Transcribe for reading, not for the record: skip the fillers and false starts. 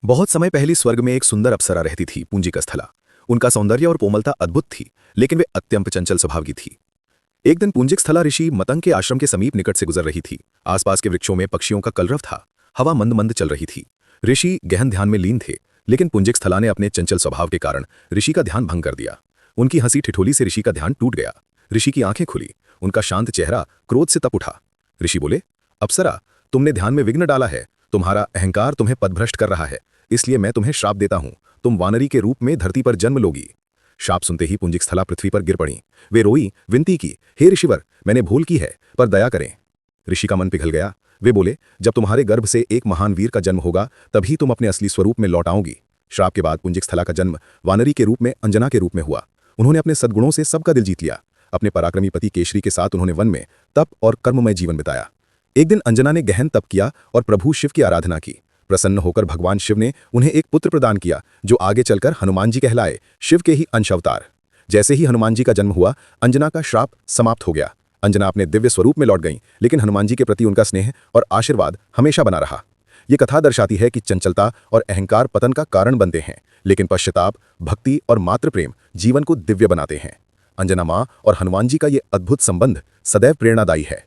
बहुत समय पहले स्वर्ग में एक सुंदर अप्सरा रहती थी, पुंजिकस्थला। उनका सौंदर्य और कोमलता अद्भुत थी, लेकिन वे अत्यंत चंचल स्वभाव की थी। एक दिन पुंजिकस्थला ऋषि मतंग के आश्रम के समीप निकट से गुजर रही थी। आसपास के वृक्षों में पक्षियों का कलरव था। हवा मंद मंद चल रही थी। ऋषि गहन ध्यान में लीन थे, लेकिन पुंजिकस्थला ने अपने चंचल स्वभाव के कारण ऋषि का ध्यान भंग कर दिया। उनकी हंसी ठिठोली से ऋषि का ध्यान टूट गया। ऋषि की आंखें खुली। उनका शांत चेहरा क्रोध से तप उठा। ऋषि बोले, अप्सरा, तुमने ध्यान में विघ्न डाला है। तुम्हारा अहंकार तुम्हें पथभ्रष्ट कर रहा है, इसलिए मैं तुम्हें श्राप देता हूं। तुम वानरी के रूप में धरती पर जन्म लोगी। श्राप सुनते ही पुंजिकस्थला पृथ्वी पर गिर पड़ी। वे रोई, विनती की, हे ऋषिवर, मैंने भूल की है, पर दया करें। ऋषि का मन पिघल गया। वे बोले, जब तुम्हारे गर्भ से एक महान वीर का जन्म होगा, तभी तुम अपने असली स्वरूप में लौट आओगी। श्राप के बाद पुंजिकस्थला का जन्म वानरी के रूप में अंजना के रूप में हुआ। उन्होंने अपने सद्गुणों से सबका दिल जीत लिया। अपने पराक्रमी पति केशरी के साथ उन्होंने वन में तप और कर्ममय जीवन बिताया। एक दिन अंजना ने गहन तप किया और प्रभु शिव की आराधना की। प्रसन्न होकर भगवान शिव ने उन्हें एक पुत्र प्रदान किया, जो आगे चलकर हनुमान जी कहलाए, शिव के ही अंश अवतार। जैसे ही हनुमान जी का जन्म हुआ, अंजना का श्राप समाप्त हो गया। अंजना अपने दिव्य स्वरूप में लौट गईं, लेकिन हनुमान जी के प्रति उनका स्नेह और आशीर्वाद हमेशा बना रहा। ये कथा दर्शाती है कि चंचलता और अहंकार पतन का कारण बनते हैं, लेकिन पश्चाताप, भक्ति और मातृ प्रेम जीवन को दिव्य बनाते हैं। अंजना माँ और हनुमान जी का ये अद्भुत संबंध सदैव प्रेरणादायी है।